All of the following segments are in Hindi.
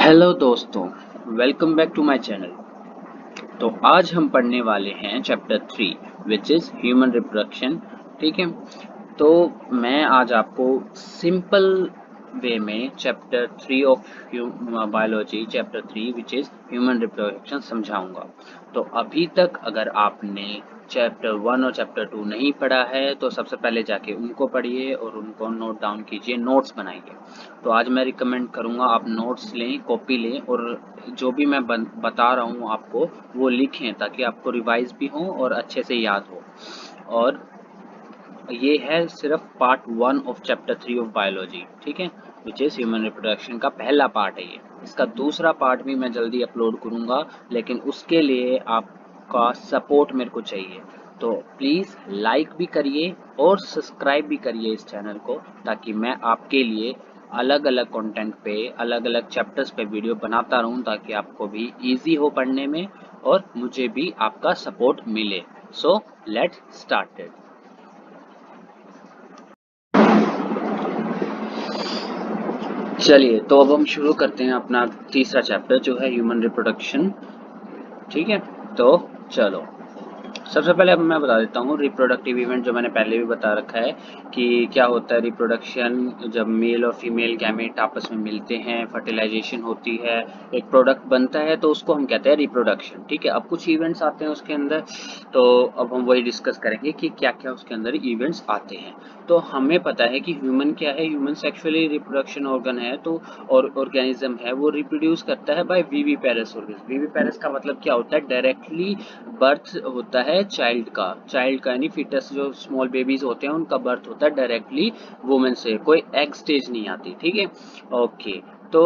हेलो दोस्तों, welcome back to my channel. तो आज हम पढ़ने वाले हैं chapter 3 which is human reproduction. ठीक है, तो मैं आज आपको सिंपल वे में chapter 3 of biology chapter 3 which is human reproduction समझाऊंगा। तो अभी तक अगर आपने चैप्टर 1 और चैप्टर 2 नहीं पढ़ा है तो सबसे पहले जाके उनको पढ़िए और उनको नोट डाउन कीजिए, नोट्स बनाइए। तो आज मैं रिकमेंड करूँगा आप नोट्स लें, कॉपी लें और जो भी मैं बता रहा हूँ आपको वो लिखें ताकि आपको रिवाइज भी हो और अच्छे से याद हो। और ये है सिर्फ part 1 of chapter 3 of biology, ठीक है, विच इज़ ह्यूमन रिप्रोडक्शन का पहला पार्ट है ये। इसका दूसरा पार्ट भी मैं जल्दी अपलोड करूँगा, लेकिन उसके लिए आपका सपोर्ट मेरे को चाहिए। तो प्लीज़ लाइक भी करिए और सब्सक्राइब भी करिए इस चैनल को, ताकि मैं आपके लिए अलग अलग कंटेंट पे, अलग अलग चैप्टर्स पे वीडियो बनाता रहूँ, ताकि आपको भी इजी हो पढ़ने में और मुझे भी आपका सपोर्ट मिले। So let's started. चलिए, तो अब हम शुरू करते हैं अपना तीसरा चैप्टर जो है ह्यूमन रिप्रोडक्शन। ठीक है, तो चलो सबसे पहले अब मैं बता देता हूँ रिप्रोडक्टिव इवेंट, जो मैंने पहले भी बता रखा है कि क्या होता है रिप्रोडक्शन। जब मेल और फीमेल गैमेट आपस में मिलते हैं, फर्टिलाइजेशन होती है, एक प्रोडक्ट बनता है, तो उसको हम कहते हैं रिप्रोडक्शन। ठीक है, अब कुछ इवेंट्स आते हैं उसके अंदर, तो अब हम वही डिस्कस करेंगे कि क्या क्या उसके अंदर इवेंट्स आते हैं। तो हमें पता है कि ह्यूमन क्या है, ह्यूमन सेक्सुअली रिप्रोडक्शन ऑर्गन है, तो और ऑर्गेनिज्म है, वो रिप्रोड्यूस करता है बाय विविपेरस ऑर्गन। विविपेरस का मतलब क्या होता है, डायरेक्टली बर्थ होता है चाइल्ड का यानी फीटस, जो स्मॉल बेबीज होते हैं उनका बर्थ होता है डायरेक्टली वुमेन से, कोई एग स्टेज नहीं आती। ठीक है, ओके। तो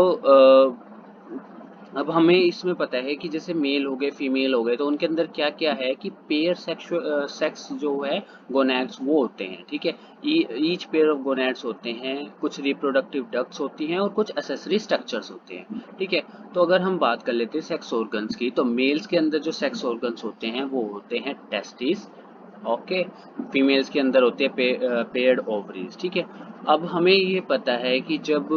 अब हमें इसमें पता है कि जैसे मेल हो गए, फीमेल हो गए, तो उनके अंदर क्या क्या है कि पेयर सेक्स जो है गोनैड्स वो होते हैं। ठीक है, ईच पेयर ऑफ गोनैड्स होते हैं, कुछ रिप्रोडक्टिव डक्ट्स होती हैं और कुछ एसेसरी स्ट्रक्चर्स होते हैं। ठीक है, तो अगर हम बात कर लेते हैं सेक्स ऑर्गन्स की, तो मेल्स के अंदर जो सेक्स ऑर्गन्स होते हैं वो होते हैं टेस्टिस। ओके, फीमेल्स के अंदर होते हैं पेयर्ड ओवरीज। ठीक है, अब हमें ये पता है कि जब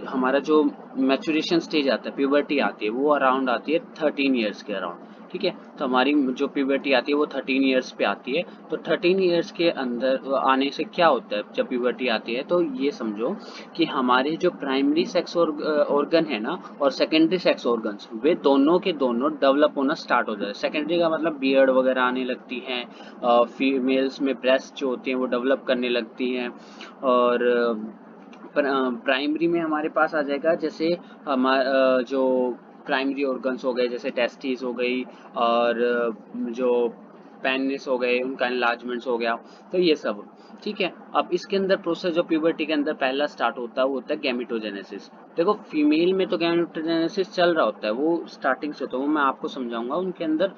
हमारा जो मैच्योरेशन स्टेज आता है, प्यूबर्टी आती है, वो अराउंड आती है 13 ईयर्स के अराउंड। ठीक है, तो हमारी जो प्यूबर्टी आती है वो 13 ईयर्स पे आती है। तो 13 ईयर्स के अंदर आने से क्या होता है, जब प्यूबर्टी आती है तो ये समझो कि हमारे जो प्राइमरी सेक्स ऑर्गन है ना और सेकेंडरी सेक्स ऑर्गन्स, वे दोनों के दोनों डेवलप होना स्टार्ट हो जाए। सेकेंडरी का मतलब बियर्ड वगैरह आने लगती हैं, फीमेल्स में ब्रेस्ट जो होती हैं वो डेवलप करने लगती हैं। और प्राइमरी में हमारे पास आ जाएगा जैसे हमारा जो प्राइमरी ऑर्गन्स हो गए, जैसे टेस्टिस हो गई और जो पेनिस हो गए, उनका एनलार्जमेंट्स हो गया, तो ये सब। ठीक है, अब इसके अंदर प्रोसेस जो प्यूबर्टी के अंदर पहला स्टार्ट होता है वो होता है गैमेटोजेनेसिस। देखो फीमेल में तो गैमेटोजेनेसिस चल रहा होता है, वो स्टार्टिंग से, तो वो मैं आपको समझाऊंगा। उनके अंदर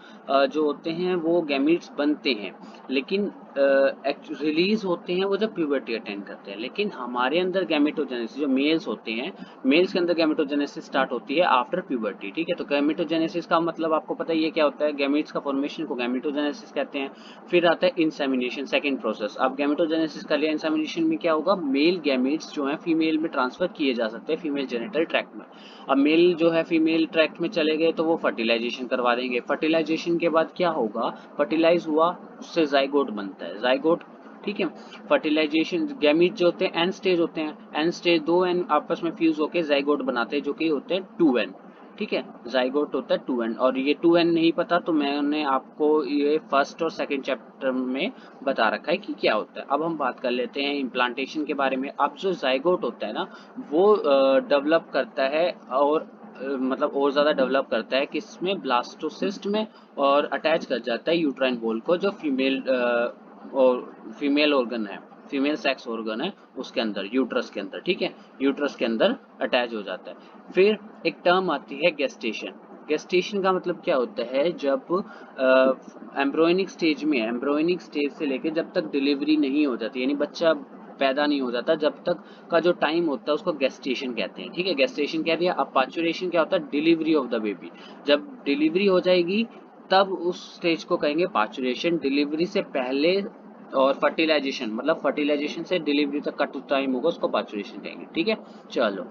जो होते हैं वो गैमीट्स बनते हैं, लेकिन रिलीज होते हैं वो जब प्यूबर्टी अटेंड करते हैं। लेकिन हमारे अंदर गैमेटोजेनेसिस जो मेल्स होते हैं, मेल्स के अंदर गैमेटोजेनेसिस स्टार्ट होती है आफ्टर प्यूबर्टी। ठीक है, तो गैमेटोजेनेसिस का मतलब आपको पता ही है क्या होता है, गैमीट्स का फॉर्मेशन को गैमेटोजेनेसिस कहते हैं। फिर आता है इंसेमिनेशन, सेकंड प्रोसेस। अब गैमेटोजेनेसिस कर लिया, इंसेमिनेशन में क्या होगा, मेल गैमीट्स जो है फीमेल में ट्रांसफर किए जा सकते हैं, फीमेल जेनिटल ट्रैक्ट में। अब मेल जो है फीमेल ट्रैक्ट में चले गए तो वो फर्टिलाइजेशन करवा देंगे। फर्टिलाइजेशन के बाद क्या होगा, फर्टिलाइज हुआ, उससे जाइगोट बनता है, जाइगोट। ठीक है, फर्टिलाइजेशन गैमीट जो होते हैं एन स्टेज होते हैं, एन स्टेज दो एन आपस में फ्यूज होकर जाइगोट बनाते हैं, जो कि होते हैं 2n। ठीक है, जाइगोट होता है 2n, और ये 2n नहीं पता तो मैंने आपको ये फर्स्ट और सेकंड चैप्टर में बता रखा है कि क्या होता है। अब हम बात कर लेते हैं इम्प्लांटेशन के बारे में। अब जो जाइगोट होता है ना, वो डेवलप करता है और मतलब और ज़्यादा डेवलप करता है किसमें, ब्लास्टोसिस्ट में, और अटैच कर जाता है यूट्राइन वॉल को, जो और फीमेल ऑर्गन है, फीमेल सेक्स ऑर्गन है उसके अंदर, यूट्रस के अंदर। ठीक है, यूट्रस के अंदर अटैच हो जाता है। फिर एक टर्म आती है गेस्टेशन। गेस्टेशन का मतलब क्या होता है, जब एम्ब्रोयनिक स्टेज में, एम्ब्रोयनिक स्टेज से लेकर जब तक डिलीवरी नहीं हो जाती, यानी बच्चा पैदा नहीं हो जाता, जब तक का जो टाइम होता है उसको गेस्टेशन कहते हैं। ठीक है, गेस्टेशन कह दिया। अब पार्चुरेशन क्या होता है, डिलीवरी ऑफ द बेबी। जब डिलीवरी हो जाएगी तब उस स्टेज को कहेंगे पार्चुरेशन। डिलीवरी से पहले और फर्टिलाइजेशन, मतलब फर्टिलाइजेशन से डिलीवरी तक का टाइम होगा, उसको पार्चुरेशन कहेंगे। ठीक है, चलो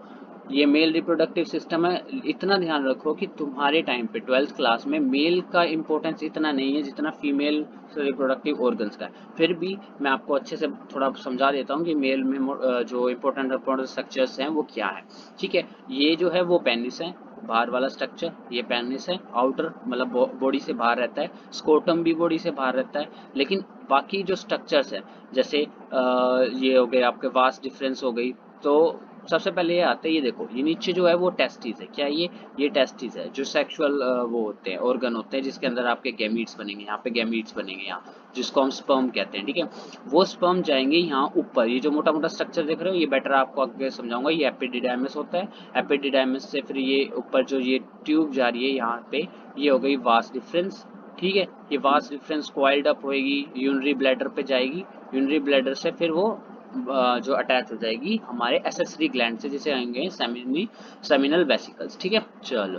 ये मेल रिप्रोडक्टिव सिस्टम है। इतना ध्यान रखो कि तुम्हारे टाइम पे 12th क्लास में मेल का इंपॉर्टेंस इतना नहीं है जितना फीमेल रिप्रोडक्टिव ऑर्गन्स का है। फिर भी मैं आपको अच्छे से थोड़ा समझा देता हूँ कि मेल में जो इम्पोर्टेंट स्ट्रक्चर्स हैं वो क्या है। ठीक है, ये जो है वो पेनिस है, बाहर वाला स्ट्रक्चर ये पेनिस है, आउटर मतलब बॉडी से बाहर रहता है, स्कोटम भी बॉडी से बाहर रहता है। लेकिन बाकी जो स्ट्रक्चर्स है जैसे ये हो गए आपके वास्ट डिफरेंस हो गई, तो सबसे पहले ये आते हैं, ये देखो ये नीचे जो है वो टेस्टिस है। क्या ये टेस्टिस है जो सेक्सुअल वो होते हैं, ऑर्गन होते हैं जिसके अंदर आपके गैमीट्स बनेंगे, यहाँ पे गैमीट्स बनेंगे यहाँ, जिसको हम स्पर्म कहते हैं। ठीक है, वो स्पर्म जाएंगे यहाँ ऊपर, ये जो मोटा मोटा स्ट्रक्चर देख रहे हो ये बेटर आपको आगे समझाऊंगा, ये एपिडिडाइमिस होता है। एपिडिडाइमिस से फिर ये ऊपर जो ये ट्यूब जा रही है यहाँ पे, ये हो गई वास डिफरेंस। ठीक है, ये वास डिफरेंस कॉइल्ड अप होएगी, यूनरी ब्लैडर पे जाएगी, यूनरी ब्लैडर से फिर वो जो अटैच हो जाएगी हमारे एसेसरी ग्लैंड से, जिसे आएंगे सेमिनल वेसिकल्स। ठीक है, चलो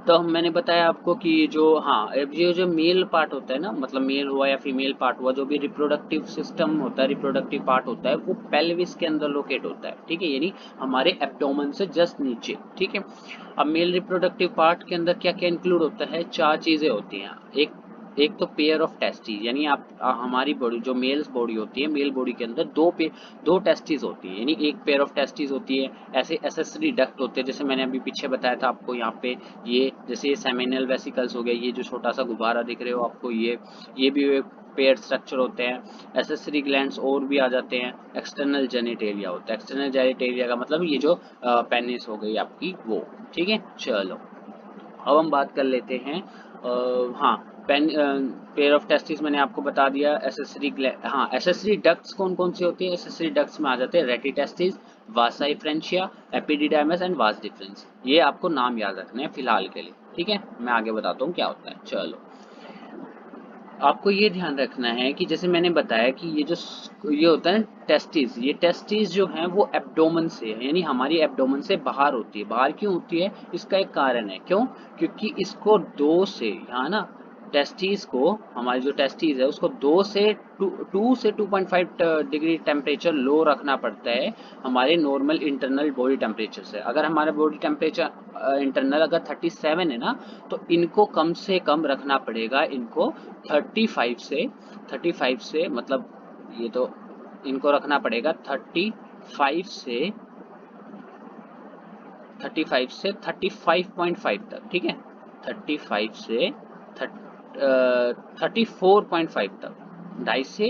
तो मैंने बताया आपको कि जो हाँ अब ये जो मेल पार्ट होता है ना, मतलब मेल हुआ या फीमेल पार्ट हुआ, जो भी रिप्रोडक्टिव सिस्टम होता है, रिप्रोडक्टिव पार्ट होता है, वो पेल्विस के अंदर लोकेट होता है। ठीक है, यानी हमारे एब्डोमेन से जस्ट नीचे। ठीक है, अब मेल रिप्रोडक्टिव पार्ट के अंदर क्या क्या इंक्लूड होता है, चार चीजें होती हैं। एक तो पेयर ऑफ टेस्टिस, यानी आप हमारी बॉडी जो मेल्स बॉडी होती है, मेल बॉडी के अंदर दो टेस्टिस होती है, यानी एक पेयर ऑफ टेस्टिस होती है। ऐसे एसेसरी डक्ट होते हैं, जैसे मैंने अभी पीछे बताया था आपको यहाँ पे, ये जैसे सेमिनल वेसिकल्स हो गए, ये जो छोटा सा गुब्बारा दिख रहे हो आपको, ये भी एक पेयर स्ट्रक्चर होते हैं। एसेसरी ग्लैंड्स और भी आ जाते हैं। एक्सटर्नल जेनिटेलिया होता है, एक्सटर्नल जेनिटेलिया का मतलब ये जो पेनिस हो गई आपकी वो। ठीक है, चलो अब हम बात कर लेते हैं हाँ पेयर ऑफ टेस्टिस मैंने आपको बता दिया। एसेसरी हाँ एसेसरी डक्ट्स कौन कौन सी होती है, एसेसरी डक्ट्स में आ जाते हैं rete testis, vasa efferentia, epididymis and vas deferens. ये आपको नाम याद रखने हैं फिलहाल के लिए। ठीक है, मैं आगे बताता हूँ क्या होता है। चलो आपको ये ध्यान रखना है कि जैसे मैंने बताया कि ये होता है टेस्टिस, ये टेस्टिस जो है वो एब्डोमेन से है, यानी हमारी एब्डोमेन से बाहर होती है। बाहर क्यों होती है, इसका एक कारण है। क्यों, क्योंकि इसको 2 से यहाँ ना टेस्टिस को, हमारी जो टेस्टिस है उसको 2 से 2.5 डिग्री टेम्परेचर लो रखना पड़ता है हमारे नॉर्मल इंटरनल बॉडी टेम्परेचर से। अगर हमारा बॉडी टेम्परेचर इंटरनल अगर 37 है ना, तो इनको कम से कम रखना पड़ेगा, इनको 35 से मतलब ये तो इनको रखना पड़ेगा 35 से 35.5 तक। ठीक है, 35 से 34.5 तक, 2.5 से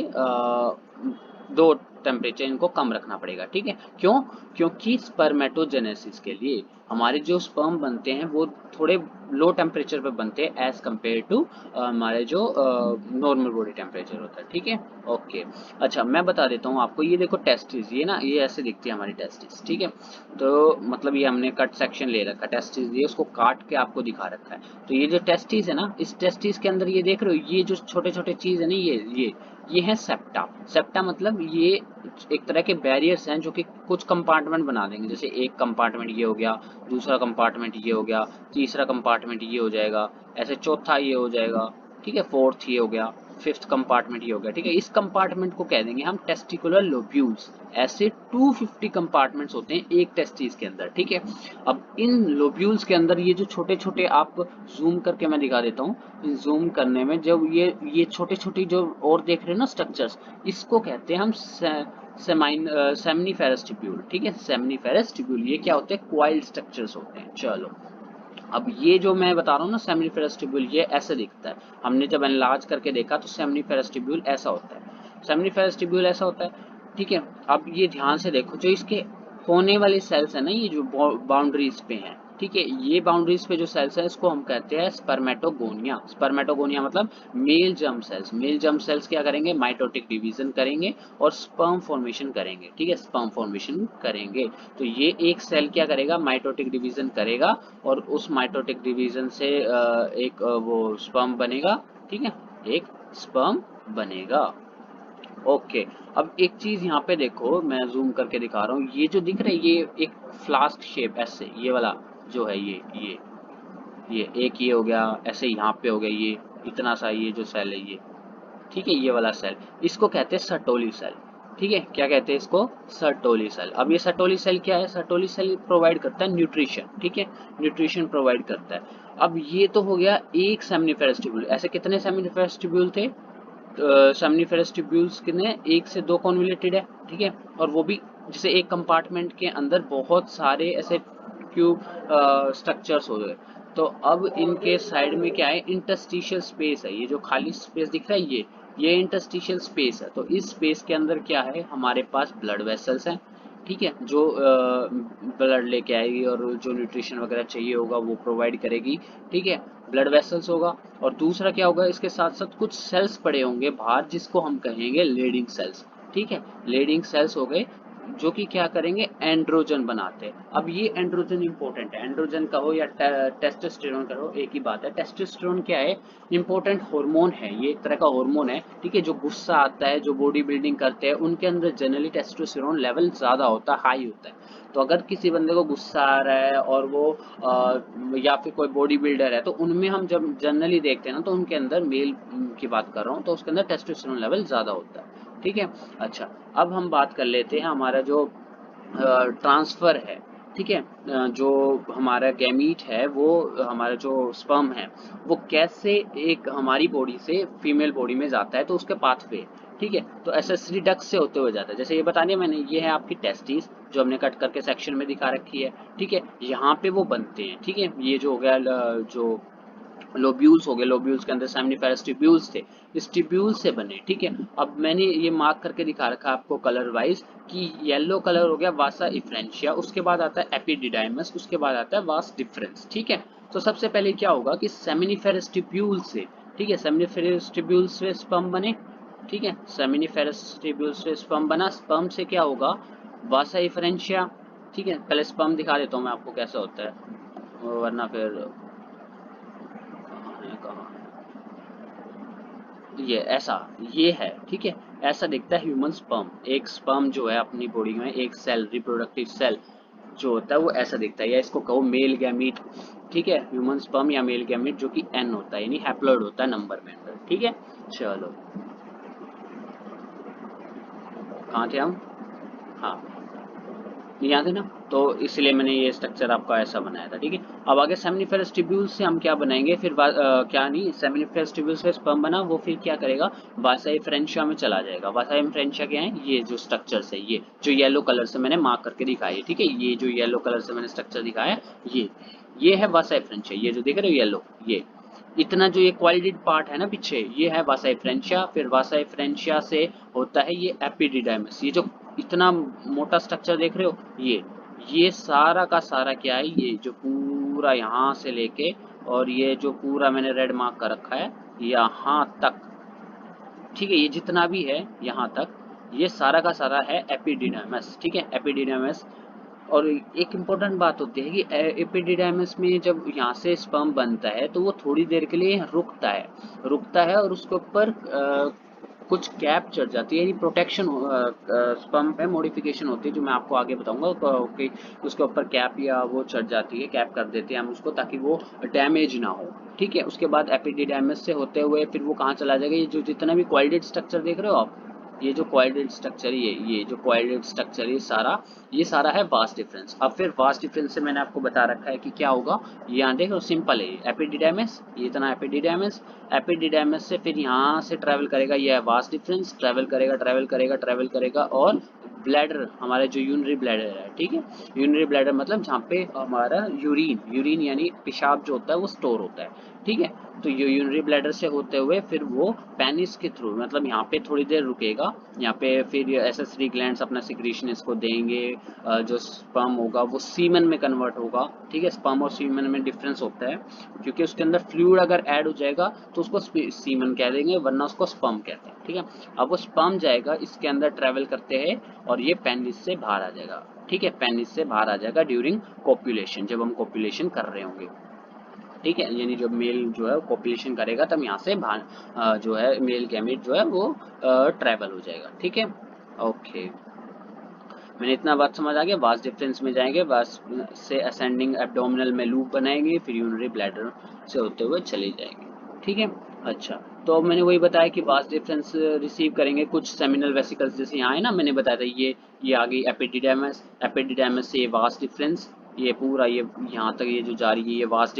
2 टेम्परेचर इनको कम रखना पड़ेगा। ठीक है, क्यों, क्योंकि स्पर्मेटोजेनेसिस के लिए हमारे जो स्पर्म बनते हैं वो थोड़े लो टेम्परेचर पे बनते हैं एज कम्पेयर टू हमारे जो नॉर्मल बॉडी टेम्परेचर होता है। ठीक है, ओके। अच्छा मैं बता देता हूँ आपको, ये देखो टेस्टिस, ये ना ये ऐसे दिखती है हमारी टेस्टिस। ठीक है, तो मतलब ये हमने कट सेक्शन ले रखा टेस्टिस, ये उसको काट के आपको दिखा रखा है। तो ये जो टेस्टिस है ना, इस टेस्टिस के अंदर ये देख रहे हो, ये जो छोटे छोटे चीज है ना, ये है सेप्टा। सेप्टा मतलब ये एक तरह के बैरियर्स हैं जो कि कुछ कंपार्टमेंट बना देंगे। जैसे एक कंपार्टमेंट ये हो गया, दूसरा कंपार्टमेंट ये हो गया, तीसरा कंपार्टमेंट ये हो जाएगा, ऐसे चौथा ये हो जाएगा। ठीक है, फोर्थ ये हो गया, फिफ्थ कंपार्टमेंट ये हो गया। ठीक है, इस कंपार्टमेंट को कह देंगे हम टेस्टिकुलर लोब्यूल्स। ऐसे 250 कंपार्टमेंट्स होते हैं एक टेस्टिस के अंदर। ठीक है, अब इन लोब्यूल्स के अंदर ये जो छोटे छोटे, आप जूम करके मैं दिखा देता हूँ, जूम करने में जब ये छोटे छोटे जो और देख रहे हो ना स्ट्रक्चर्स, इसको कहते हैं हम सेमनीफेरस ट्यूब्यूल। ठीक है, सेमनीफेरस ट्यूब्यूल ये क्या होते हैं, क्वाइल्ड स्ट्रक्चर्स होते हैं। चलो अब ये जो मैं बता रहा हूँ ना सेमनीफेरस ट्यूब्यूल, ये ऐसे दिखता है। हमने जब एनलार्ज करके देखा तो सेमनीफेरस ट्यूब्यूल ऐसा होता है, सेमनीफेरस ट्यूब्यूल ऐसा होता है। ठीक है, अब ये ध्यान से देखो, जो इसके होने वाले सेल्स है ना, ये जो बाउंड्रीज पे हैं। ठीक है, ये बाउंड्रीज पे जो सेल्स है इसको हम कहते हैं स्पर्मेटोगोनिया। स्पर्मेटोगोनिया मतलब male germ cells. Male germ cells क्या करेंगे, माइटोटिक डिवीजन करेंगे और स्पर्म फॉर्मेशन करेंगे। ठीक है, स्पर्म फॉर्मेशन करेंगे। तो ये एक सेल क्या करेगा, माइटोटिक डिवीजन करेगा और उस माइटोटिक डिवीजन से एक वो स्पर्म बनेगा। ठीक है, एक स्पर्म बनेगा। ओके, अब एक चीज यहाँ पे देखो, मैं जूम करके दिखा रहा हूँ, ये जो दिख रहा है ये एक फ्लास्क शेप ऐसे, ये वाला जो है ये एक ये हो गया, ऐसे यहाँ पे हो गया, ये इतना सा ये जो सेल है ये। ठीक है, ये वाला सेल इसको कहते हैं सर्टोली सेल। ठीक है, क्या कहते हैं इसको, सर्टोली सेल। अब ये सर्टोली सेल क्या है, सर्टोली सेल प्रोवाइड करता है न्यूट्रिशन, ठीक है, न्यूट्रिशन प्रोवाइड करता है। अब ये तो हो गया एक सेमनीफेरस ट्यूब्यूल। ऐसे कितने सेमनीफेरस ट्यूब्यूल थे, सेमनीफेरस ट्यूब्यूल्स कितने, एक से दो कॉन्वोलेटेड है, ठीक है, और वो भी जैसे एक कंपार्टमेंट के अंदर बहुत सारे ऐसे क्यूब स्ट्रक्चर्स हो गए। तो अब इनके साइड में क्या है, इंटरस्टिशियल स्पेस है, ये जो खाली स्पेस दिख रहा है ये इंटरस्टिशियल स्पेस है। तो इस स्पेस के अंदर क्या है, हमारे पास ब्लड वेसल्स हैं, ठीक है, जो ब्लड लेके आएगी और जो न्यूट्रिशन वगैरह चाहिए होगा वो प्रोवाइड करेगी, ठीक है, ब्लड वेसल्स होगा। और दूसरा क्या होगा, इसके साथ साथ कुछ सेल्स पड़े होंगे बाहर जिसको हम कहेंगे लीडिंग सेल्स, ठीक है, लीडिंग सेल्स हो गए जो कि क्या करेंगे, एंड्रोजन बनाते हैं। अब ये एंड्रोजन इंपॉर्टेंट है, एंड्रोजन कहो या टेस्टोस्टेरोन कहो एक ही बात है। टेस्टोस्टेरोन क्या है, इंपॉर्टेंट हार्मोन है, ये एक तरह का हार्मोन है, ठीक है, जो गुस्सा आता है, जो बॉडी बिल्डिंग करते हैं उनके अंदर जनरली टेस्टोस्टेरोन लेवल ज्यादा होता है, हाई होता है। तो अगर किसी बंदे को गुस्सा आ रहा है और वो या फिर कोई बॉडी बिल्डर है, तो उनमें हम जब जनरली देखते हैं ना, तो उनके अंदर मेल की बात कर रहा हूँ, तो उसके अंदर टेस्टोस्टेरोन लेवल ज्यादा होता है, ठीक है। अच्छा, अब हम बात कर लेते हैं हमारा जो ट्रांसफर है, ठीक है, जो हमारा गैमीट है, वो हमारा जो स्पर्म है वो कैसे एक हमारी बॉडी से फीमेल बॉडी में जाता है, तो उसके पाथवे, ठीक है, तो एसेसरी डक्ट से होते हुए जाता है। जैसे ये बता दिया मैंने, ये है आपकी टेस्टिस जो हमने कट करके सेक्शन में दिखा रखी है, ठीक है, यहाँ पे वो बनते हैं, ठीक है, ये जो हो गया जो लोब्यूल्स हो गए, लोब्यूल्स के अंदर सेमनीफेरस ट्यूब्यूल्स थे, इस ट्यूब्यूल से बने, ठीक है। अब मैंने ये मार्क करके दिखा रखा है आपको कलर वाइज कि येलो कलर हो गया वासा इफ्रेंशिया, उसके बाद आता है एपिडिडाइमस, उसके बाद आता है वास डिफरेंस, ठीक है। तो सबसे पहले क्या होगा कि सेमनीफेरस ट्यूब्यूल से, ठीक है, सेमनीफेरस ट्यूब्यूल से स्पर्म बने, ठीक है, सेमनीफेरस ट्यूब्यूल से स्पर्म बना, स्पर्म से क्या होगा, वासा इफ्रेंशिया, ठीक है, पहले स्पर्म दिखा देता हूँ मैं आपको कैसा होता है, वरना फिर कहाँ, ये ऐसा, ये है, ठीक है, ऐसा दिखता है ह्यूमन स्पर्म। एक स्पर्म जो है अपनी बॉडी में एक सेल, रिप्रोडक्टिव सेल जो होता है वो ऐसा दिखता है, या इसको कहो मेल गैमीट, ठीक है, ह्यूमन स्पर्म या मेल गैमीट जो कि एन होता है, यानी हैप्लॉइड होता है नंबर में अंदर, ठीक है। चलो, कहाँ थे हम, हाँ, यहाँ थे ना, तो इसलिए मैंने ये स्ट्रक्चर आपका ऐसा बनाया था, ठीक है। अब आगे सेमनीफेरस ट्यूब्यूल से हम क्या बनाएंगे, फिर क्या नहीं, सेमनीफेरस ट्यूब्यूल से स्पर्म बना, वो फिर क्या करेगा, वासा फ्रेंशिया में चला जाएगा। वासा फ्रेंशिया क्या है, ये जो स्ट्रक्चर्स है, ये जो येलो कलर से मैंने मार्क करके दिखाया है, ठीक है, ये जो येलो कलर से मैंने स्ट्रक्चर दिखाया है, ये है वासा फ्रेंशिया, ये जो देख रहे हो येलो, ये इतना जो ये क्वालिटेड पार्ट है ना पीछे, ये है वासा फ्रेंशिया। फिर वासा फ्रेंशिया से होता है ये एपिडिडाइमस, ये जो इतना मोटा स्ट्रक्चर देख रहे हो, ये सारा का सारा क्या है, ये जो पूरा यहाँ से लेके और ये जो पूरा मैंने रेड मार्क कर रखा है यहाँ तक, ठीक है, ये जितना भी है यहाँ तक, ये सारा का सारा है एपिडिडाइमस, ठीक है, एपिडिडाइमस। और एक इम्पोर्टेंट बात होती है कि एपिडिडाइमस में जब यहाँ से स्पर्म बनता है तो वो थोड़ी देर के लिए रुकता है और उसके ऊपर कुछ कैप चढ़ जाती है, यानी प्रोटेक्शन, स्पर्म पे मॉडिफिकेशन होती है जो मैं आपको आगे बताऊंगा कि उसके ऊपर कैप या वो चढ़ जाती है, कैप कर देते हैं हम उसको ताकि वो डैमेज ना हो, ठीक है। उसके बाद एपिडिडाइमस से होते हुए फिर वो कहाँ चला जाएगा, ये जो जितना भी क्वाइल्डेड स्ट्रक्चर देख रहे हो आप, ये जो क्वाइल्डेड स्ट्रक्चर, ये जो क्वाइल्डेड स्ट्रक्चर, ये सारा है वास्ट डिफरेंस। अब फिर वास्ट डिफरेंस से मैंने आपको बता रखा है कि क्या होगा, ये यहाँ देखो सिंपल है, एपिडिडाइमस, ये इतना एपिडिडाइमस, एपिडिडाइमस से फिर यहाँ से ट्रैवल करेगा, ये है वास्ट डिफरेंस, ट्रैवल करेगा और ब्लैडर, हमारे जो यूरिनरी ब्लैडर है, ठीक है, यूरिनरी ब्लैडर मतलब जहाँ पे हमारा यूरिन यानी पेशाब जो होता है वो स्टोर होता है, ठीक है। तो ये यूरिनरी ब्लैडर से होते हुए फिर वो पेनिस के थ्रू, मतलब यहाँ पे थोड़ी देर रुकेगा, यहाँ पे फिर एसेसरी ग्लैंड्स अपना सिक्रीशन इसको देंगे, जो स्पर्म होगा वो सीमन में कन्वर्ट होगा, ठीक है, स्पर्म और सीमन में डिफरेंस होता है क्योंकि उसके अंदर फ्लूइड अगर ऐड हो जाएगा तो उसको सीमन कह देंगे, वरना उसको स्पर्म कहते हैं, ठीक है। अब वो स्पर्म जाएगा, इसके अंदर ट्रेवल करते हैं और ये पेनिस से बाहर आ जाएगा, ठीक है, पेनिस से बाहर आ जाएगा ड्यूरिंग कॉपुलेशन, जब हम कॉपुलेशन कर रहे होंगे, ठीक है, यानी जब मेल जो है कॉपुलेशन करेगा तब यहाँ से बाहर जो है मेल गैमेट जो है वो ट्रेवल हो जाएगा, ठीक है। ओके, मैंने इतना बात समझ आ गया। वास डिफरेंस में जाएंगे, वास से असेंडिंग एब्डोमिनल में लूप बनाएंगे, फिर यूरिनरी ब्लैडर से होते हुए चले जाएंगे, ठीक है। अच्छा, तो अब मैंने वही बताया कि वास डिफरेंस रिसीव करेंगे कुछ सेमिनल वेसिकल्स, जैसे यहाँ है ना, मैंने बताया था ये आ गई एपिडिडाइमस, एपिडिडाइमस से ये वास डिफरेंस, ये पूरा ये यहाँ तक ये जो जा रही है ये वास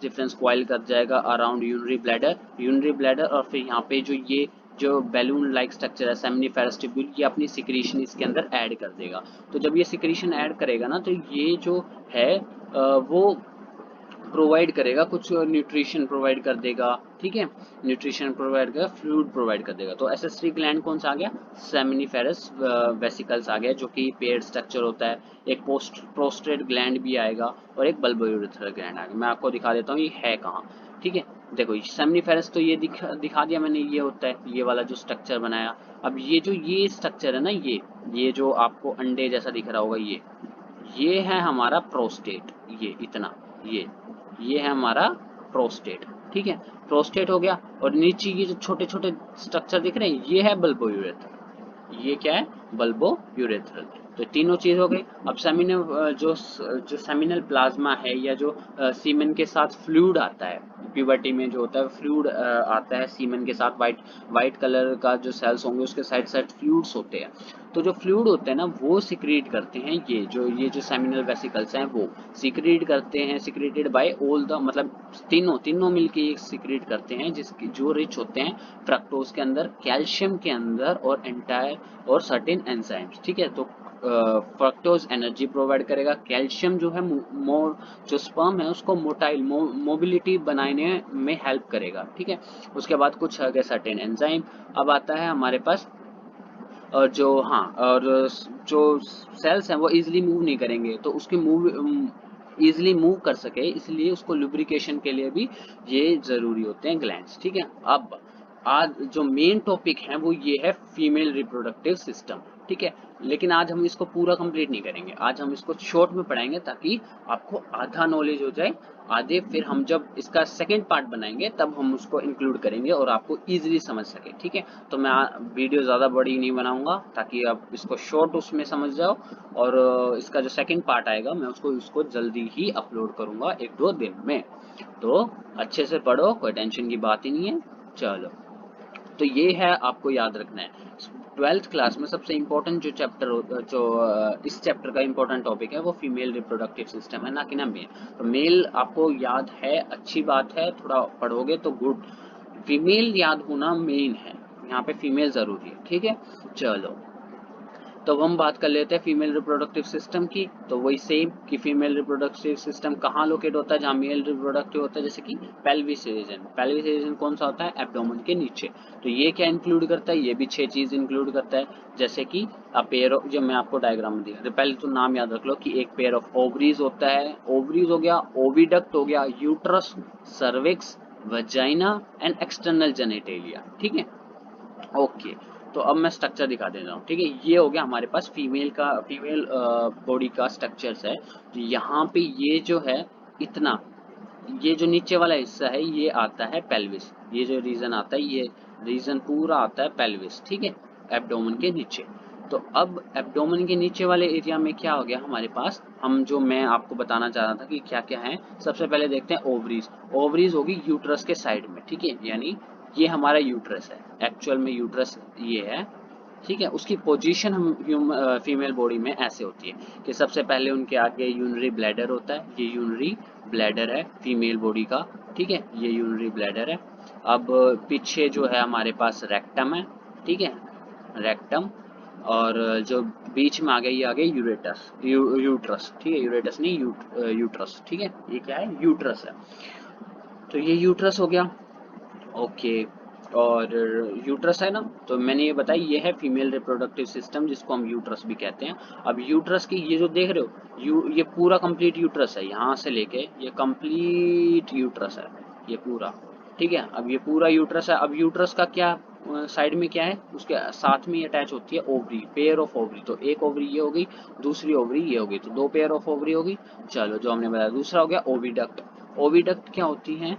डिफरेंस कॉइल कर जाएगा अराउंड यूरिनरी ब्लैडर, और फिर यहाँ पे जो बैलून लाइक स्ट्रक्चर है सेमिनिफेरस ट्यूब्यूल, ये अपनी सिक्रीशन इसके अंदर ऐड कर देगा। तो जब ये सिक्रीशन ऐड करेगा ना, तो ये जो है वो प्रोवाइड करेगा, कुछ न्यूट्रिशन प्रोवाइड कर देगा, ठीक है, न्यूट्रिशन प्रोवाइड करेगा, फ्लूइड प्रोवाइड कर देगा। तो एसेसरी ग्लैंड कौन सा आ गया, सेमिनिफेरस वेसिकल्स आ गया, जो कि पेयर्ड स्ट्रक्चर होता है। एक प्रोस्टेट ग्लैंड भी आएगा और एक बल्बोयूरेथ्रल ग्लैंड आएगा। मैं आपको दिखा देता हूँ ये है कहाँ, ठीक है। देखो सेमिनिफेरस तो ये दिखा दिया मैंने, ये होता है ये वाला जो स्ट्रक्चर बनाया। अब ये स्ट्रक्चर है ना, ये जो आपको अंडे जैसा दिख रहा होगा, ये है हमारा प्रोस्टेट, ये इतना, ये है हमारा प्रोस्टेट, ठीक है। प्रोस्टेट हो गया, और नीचे ये जो छोटे छोटे स्ट्रक्चर दिख रहे हैं, ये है बल्बोयूरेथ्रल। ये क्या है, बल्बो यूरेथ्रल। तो तीनों चीज हो गई। अब सेमिनल जो सेमिनल प्लाज्मा है, या जो सीमेन के साथ फ्लूइड आता है, प्यूबर्टी में जो होता है फ्लूइड आता है सीमेन के साथ, वाइट वाइट कलर का जो सेल्स होंगे उसके साइड साइड फ्लूइड्स होते हैं। तो जो फ्लूइड होते हैं ना, वो सिक्रीट करते हैं, ये जो सेमिनल वेसिकल्स हैं वो सिक्रीट करते हैं, सिक्रेटेड बाय ऑल द, मतलब तीनों मिलके ये सिक्रीट करते हैं, जिसकी जो रिच होते हैं फ्रक्टोज के अंदर, कैल्शियम के अंदर, और एंटायर और सर्टेन एंजाइम्स, ठीक है। तो फ्रक्टोज एनर्जी प्रोवाइड करेगा, कैल्शियम जो है मोर जो स्पर्म है उसको मोटाइल मोबिलिटी बनाने में हेल्प करेगा, ठीक है। उसके बाद कुछ है सर्टेन एंजाइम। अब आता है हमारे पास, और जो सेल्स हैं वो इजीली मूव नहीं करेंगे, तो उसकी मूव इजीली मूव कर सके, इसलिए उसको लुब्रिकेशन के लिए भी ये जरूरी होते हैं ग्लैंड्स, ठीक है। अब आज जो मेन टॉपिक है वो ये है फीमेल रिप्रोडक्टिव सिस्टम, ठीक है। लेकिन आज हम इसको पूरा कंप्लीट नहीं करेंगे, आज हम इसको शॉर्ट में पढ़ाएंगे, ताकि आपको आधा नॉलेज हो जाए। आधे फिर हम जब इसका सेकंड पार्ट बनाएंगे तब हम उसको इंक्लूड करेंगे और आपको इजीली समझ सके, ठीक है। तो मैं वीडियो ज़्यादा बड़ी नहीं बनाऊंगा, ताकि आप इसको शॉर्ट उसमें समझ जाओ, और इसका जो सेकंड पार्ट आएगा मैं उसको जल्दी ही अपलोड करूंगा, 1-2 दिन में। तो अच्छे से पढ़ो, कोई टेंशन की बात ही नहीं है। चलो, तो ये है, आपको याद रखना है। 12th क्लास में सबसे इम्पोर्टेंट जो चैप्टर जो इस चैप्टर का इम्पोर्टेंट टॉपिक है वो फीमेल रिप्रोडक्टिव सिस्टम है, ना कि ना मेल। तो मेल आपको याद है, अच्छी बात है, थोड़ा पढ़ोगे तो गुड। फीमेल याद होना मेन है, यहाँ पे फीमेल जरूरी है, ठीक है। चलो, तो अब हम बात कर लेते हैं फीमेल रिप्रोडक्टिव सिस्टम की। तो वही सेम कि फीमेल रिप्रोडक्टिव सिस्टम कहाँ लोकेट होता है, जहाँ मेल रिप्रोडक्टिव होता है, जैसे कि पेल्विस रीजन। पेल्विस रीजन कौन सा होता है, एब्डोमेन के नीचे। तो ये क्या इंक्लूड करता है, ये भी 6 चीज इंक्लूड करता है, जैसे कि पेयर ऑफ, जो मैं आपको डायग्राम में दिया, तो पहले तो नाम याद रख लो कि एक पेयर ऑफ ओवरीज होता है, ओवरीज हो गया, ओविडक्ट हो गया, uterus, cervix, vagina and external genitalia, ठीक है। ओके, तो अब मैं स्ट्रक्चर दिखा देता हूँ, ठीक है। ये हो गया हमारे पास फीमेल बॉडी का स्ट्रक्चर्स है। तो यहाँ पे ये जो है इतना, ये जो नीचे वाला हिस्सा है ये आता है पेल्विस, ये जो रीजन आता है ये रीजन पूरा आता है पेल्विस, ठीक है, एब्डोमेन के नीचे। तो अब एब्डोमेन के नीचे वाले एरिया में क्या हो गया हमारे पास, हम जो मैं आपको बताना चाह रहा था कि क्या क्या है। सबसे पहले देखते हैं ओवरीज। ओवरीज होगी यूट्रस के साइड में, ठीक है, यानी ये हमारा यूट्रस है, एक्चुअल में यूट्रस ये है, ठीक है। उसकी पोजीशन हम फीमेल बॉडी में ऐसे होती है कि सबसे पहले उनके आगे यूनरी ब्लैडर होता है, ये यूनरी ब्लैडर है फीमेल बॉडी का, ठीक है, ये यूनरी ब्लैडर है। अब पीछे जो है हमारे पास रेक्टम है, ठीक है, रेक्टम, और जो बीच में आ गया ये आ गया यूट्रस, ठीक है, यूरेटस नहीं, यूट्रस, ठीक है, ये क्या है, यूट्रस है। तो ये यूट्रस हो गया, ओके। और यूट्रस है ना, तो मैंने ये बताया ये है फीमेल रिप्रोडक्टिव सिस्टम, जिसको हम यूट्रस भी कहते हैं। अब यूट्रस की ये जो देख रहे हो, ये पूरा कंप्लीट यूट्रस है, यहाँ से लेके ये कंप्लीट यूट्रस है, ये पूरा, ठीक है। अब ये पूरा यूट्रस है। अब यूट्रस का क्या साइड में क्या है, उसके साथ में अटैच होती है ओवरी, पेयर ऑफ ओवरी। तो एक ओवरी ये हो गई, दूसरी ओवरी ये हो गई, तो 2 पेयर ऑफ ओवरी होगी। चलो, जो हमने बताया दूसरा हो गया ओविडक्ट। ओविडक्ट क्या होती है,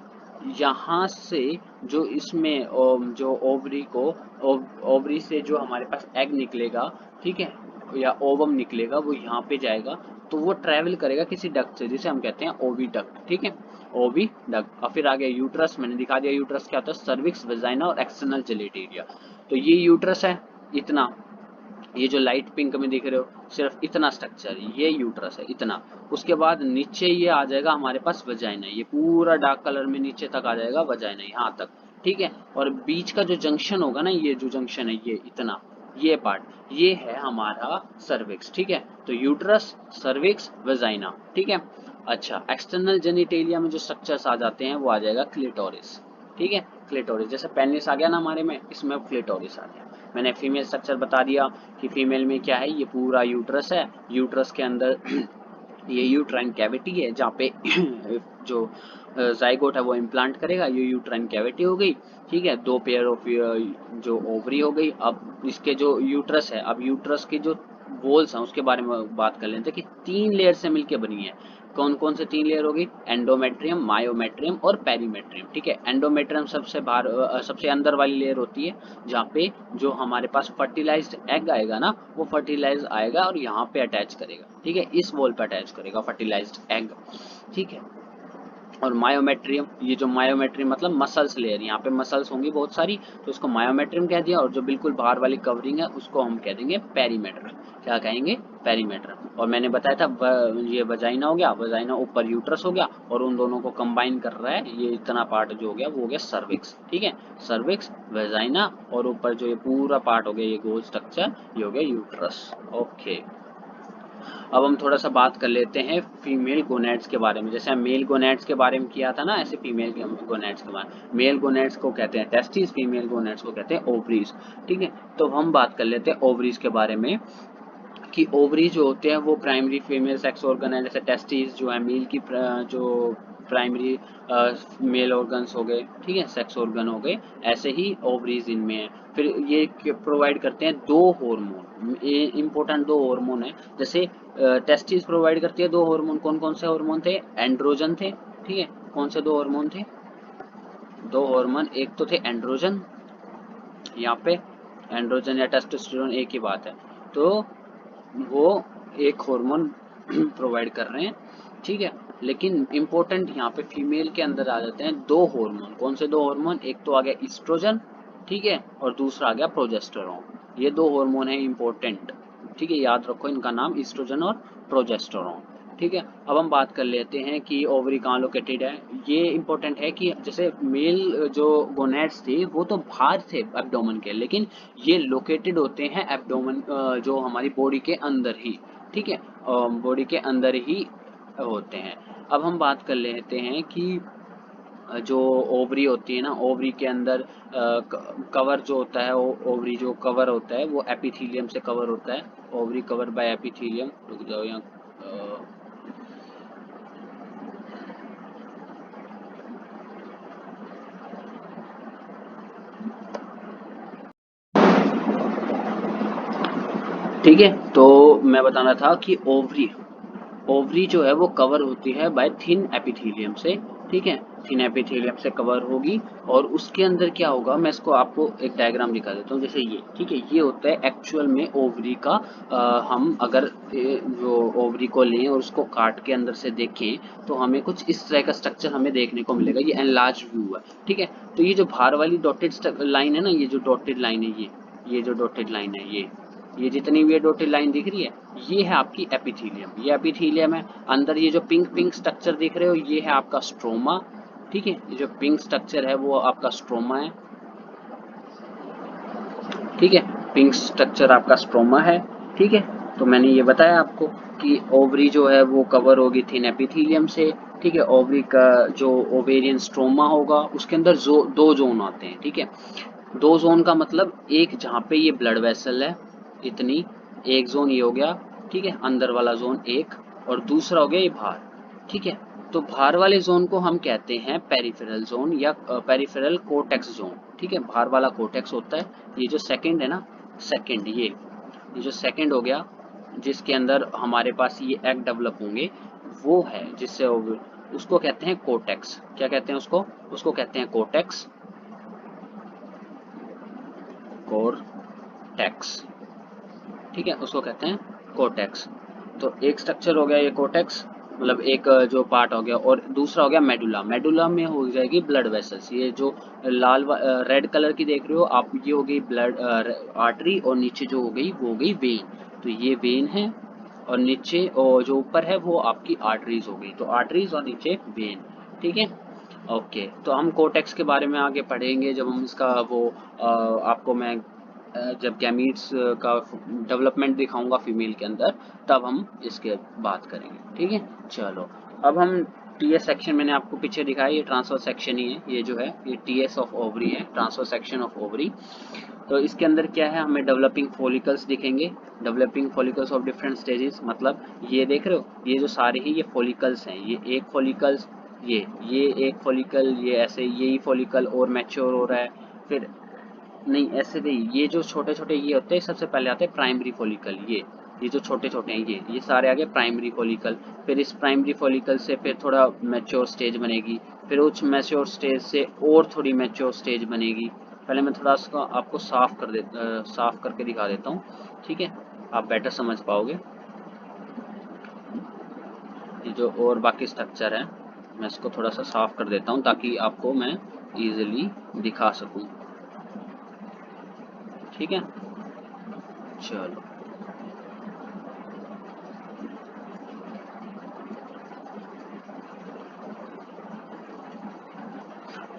यहाँ से जो इसमें जो ओवरी से जो हमारे पास एग निकलेगा, ठीक है, या ओवम निकलेगा वो यहाँ पे जाएगा, तो वो ट्रैवल करेगा किसी डक्ट से जिसे हम कहते हैं ओवी डक्ट, ठीक है, ओवी डक्ट। और फिर आ गया यूट्रस, मैंने दिखा दिया यूट्रस क्या होता है, सर्विक्स, वेजाइना और एक्सटर्नल जेनिटेलिया। तो ये यूट्रस है, इतना, ये जो लाइट पिंक में दिख रहे हो सिर्फ इतना स्ट्रक्चर, ये यूट्रस है इतना। उसके बाद नीचे ये आ जाएगा हमारे पास वजाइना, ये पूरा डार्क कलर में नीचे तक आ जाएगा वजाइना, यहाँ तक, ठीक है। और बीच का जो जंक्शन होगा ना, ये जो जंक्शन है ये इतना, ये पार्ट, ये है हमारा सर्विक्स, ठीक है। तो यूट्रस, सर्विक्स, वजाइना, ठीक है। अच्छा, एक्सटर्नल जेनिटेलिया में जो स्ट्रक्चर्स आ जाते हैं वो आ जाएगा क्लिटोरिस, ठीक है। क्लिटोरिस जैसे पेनिस आ गया ना हमारे में, इसमें क्लिटोरिस आ गया। मैंने फीमेल स्ट्रक्चर बता दिया कि फीमेल में क्या है, ये पूरा यूट्रस है, यूट्रस के अंदर ये यूट्राइन कैविटी है जहाँ पे जो जाइगोट है वो इम्प्लांट करेगा, ये यूट्राइन कैविटी हो गई, ठीक है। दो पेयर ऑफ जो ओवरी हो गई। अब इसके जो यूट्रस है, अब यूट्रस के जो वॉल्स हैं उसके बारे में बात कर लेते हैं कि 3 लेयर से मिलकर बनी है। कौन कौन से 3 लेयर होगी, एंडोमेट्रियम, मायोमेट्रियम और पेरीमेट्रियम, ठीक है। एंडोमेट्रियम सबसे बाहर सबसे अंदर वाली लेयर होती है, जहाँ पे जो हमारे पास फर्टिलाइज्ड एग आएगा ना, वो फर्टिलाइज आएगा और यहाँ पे अटैच करेगा, ठीक है, इस वॉल पे अटैच करेगा फर्टिलाइज्ड एग, ठीक है। और मायोमेट्रियम, ये जो मायोमेट्रियम मतलब मसल्स लेयर, यहाँ पे मसल्स होंगी बहुत सारी, तो उसको मायोमेट्रियम कह दिया। और जो बिल्कुल बाहर वाली कवरिंग है उसको हम कह देंगे पेरीमेटर, क्या कहेंगे, पेरीमेटर। और मैंने बताया था ये वजाइना हो गया, वजाइना ऊपर यूट्रस हो गया, और उन दोनों को कंबाइन कर रहा है ये इतना पार्ट जो हो गया वो हो गया सर्विक्स, ठीक है। सर्विक्स, वजाइना और ऊपर जो ये पूरा पार्ट हो गया ये गोल स्ट्रक्चर, ये हो गया यूट्रस, ओके। अब हम थोड़ा सा बात कर लेते हैं फीमेल गोनेड्स के बारे में। जैसे हम मेल गोनेड्स के बारे में किया था ना, ऐसे फीमेल गोनेड्स के बारे में। मेल गोनेड्स को कहते हैं टेस्टिस, फीमेल गोनेड्स को कहते हैं ओवरीज, ठीक है। तो हम बात कर लेते हैं ओवरीज के बारे में कि ओवरी जो होते हैं वो प्राइमरी फीमेल सेक्स ऑर्गन है। जैसे टेस्टिस जो है मेल की जो प्राइमरी मेल ऑर्गन्स हो गए, ठीक है, सेक्स ऑर्गन हो गए, ऐसे ही ओवरीज इनमें है। फिर ये प्रोवाइड करते हैं 2 हार्मोन, ये इंपॉर्टेंट 2 हार्मोन है। जैसे टेस्टिस प्रोवाइड करती है 2 हार्मोन, कौन कौन से हार्मोन थे, एंड्रोजन थे, ठीक है। कौन से 2 हार्मोन थे, 2 हार्मोन, एक तो थे एंड्रोजन, यहाँ पे एंड्रोजन या टेस्टोस्टेरोन एक ही बात है, तो वो एक हार्मोन प्रोवाइड कर रहे हैं, ठीक है। लेकिन इम्पोर्टेंट यहाँ पे फीमेल के अंदर आ जाते हैं 2 हार्मोन। कौन से 2 हार्मोन, एक तो आ गया ईस्ट्रोजन, ठीक है, और दूसरा आ गया प्रोजेस्टेरोन। ये 2 हार्मोन है इम्पोर्टेंट, ठीक है, याद रखो इनका नाम, ईस्ट्रोजन और प्रोजेस्टेरोन, ठीक है। अब हम बात कर लेते हैं कि ओवरी कहाँ लोकेटेड है। ये इंपॉर्टेंट है कि जैसे मेल जो गोनेड्स थे वो तो बाहर थे एब्डोमेन के, लेकिन ये लोकेटेड होते हैं एब्डोमेन जो हमारी बॉडी के अंदर ही, ठीक है, बॉडी के अंदर ही होते हैं। अब हम बात कर लेते हैं कि जो ओवरी होती है ना, ओवरी के अंदर कवर जो होता है, ओवरी जो कवर होता है वो एपिथीलियम से कवर होता है। ओवरी कवर बाय एपिथीलियम, रुक जाओ यहाँ, ठीक है। तो मैं बताना था कि ओवरी, ओवरी जो है वो कवर होती है बाय थिन एपिथेलियम से, ठीक है, थिन एपिथेलियम से कवर होगी। और उसके अंदर क्या होगा, मैं इसको आपको एक डायग्राम दिखा देता हूँ। जैसे ये, ठीक है, ये होता है एक्चुअल में ओवरी का, हम अगर जो ओवरी को लें और उसको काट के अंदर से देखें तो हमें कुछ इस तरह का स्ट्रक्चर हमें देखने को मिलेगा। ये एनलार्ज व्यू है, ठीक है। तो ये जो बाहर वाली डॉटेड लाइन है ना, ये जो डॉटेड लाइन है, ये जो डॉटेड लाइन है, ये जितनी भी डॉटेड लाइन दिख रही है, ये है आपकी एपिथीलियम, ये एपिथीलियम है। अंदर ये जो पिंक पिंक स्ट्रक्चर दिख रहे हो, ये है आपका स्ट्रोमा, ठीक है, ये जो पिंक स्ट्रक्चर है वो आपका स्ट्रोमा है, ठीक है, पिंक स्ट्रक्चर आपका स्ट्रोमा है, ठीक है। तो मैंने ये बताया आपको कि ओवरी जो है वो कवर होगी थिन एपिथीलियम से, ठीक है। ओवरी का जो ओवेरियन स्ट्रोमा होगा उसके अंदर जो 2 जोन आते हैं, ठीक है। 2 जोन का मतलब, एक जहाँ पे ये ब्लड वेसल है इतनी, एक जोन ये हो गया, ठीक है, अंदर वाला जोन एक, और दूसरा हो गया ये बाहर, ठीक है। तो बाहर वाले जोन को हम कहते हैं पेरिफेरल जोन या पेरिफेरल कोर्टेक्स जोन, ठीक है, बाहर वाला कोर्टेक्स होता है। ये जो सेकंड है ना, सेकंड, ये जो सेकंड हो गया जिसके अंदर हमारे पास ये एग डेवलप होंगे, वो है जिससे उसको कहते हैं कोर्टेक्स। क्या कहते हैं उसको, उसको कहते हैं कोर्टेक्स, कोर्टेक्स, ठीक है, उसको कहते हैं कोर्टेक्स। तो एक स्ट्रक्चर हो गया ये कोर्टेक्स, मतलब एक जो पार्ट हो गया, और दूसरा हो गया मेडुला। मेडुला में हो जाएगी ब्लड वेसल्स, ये जो लाल रेड कलर की देख रहे हो आप, ये हो गई ब्लड आर्टरी, और नीचे जो हो गई वो हो गई वेन। तो ये वेन है, और नीचे और जो ऊपर है वो आपकी आर्टरीज हो गई, तो आर्टरीज और नीचे वेन। ठीक है, ओके। तो हम कोर्टेक्स के बारे में आगे पढ़ेंगे जब हम इसका वो आपको मैं जब गैमीट्स का डेवलपमेंट दिखाऊंगा फीमेल के अंदर, तब हम इसके बात करेंगे। ठीक है, चलो। अब हम टीएस सेक्शन मैंने आपको पीछे दिखाया, ये ट्रांसफर सेक्शन ही है, ये जो है ये टीएस ऑफ ओवरी है, ट्रांसफर सेक्शन ऑफ ओवरी। तो इसके अंदर क्या है, हमें डेवलपिंग फॉलिकल्स दिखेंगे, developing follicles of different stages. मतलब ये देख रहे हो, ये जो सारे ही ये फॉलिकल्स हैं, ये एक फॉलिकल्स, ये एक फॉलिकल, ये ऐसे यही फॉलिकल और मैच्योर हो रहा है, फिर नहीं ऐसे नहीं, ये जो छोटे छोटे ये होते हैं सबसे पहले आते हैं प्राइमरी फॉलिकल, ये जो छोटे छोटे हैं ये सारे आगे प्राइमरी फॉलिकल। फिर इस प्राइमरी फॉलिकल से फिर थोड़ा मैच्योर स्टेज बनेगी, फिर उस मैच्योर स्टेज से और थोड़ी मैच्योर स्टेज बनेगी। पहले मैं थोड़ा सा आपको साफ करके दिखा देता हूँ, ठीक है, आप बेटर समझ पाओगे। ये जो और बाकी स्ट्रक्चर है, मैं इसको थोड़ा सा साफ कर देता हूँ ताकि आपको मैं इजीली दिखा सकूँ। ठीक है, चलो।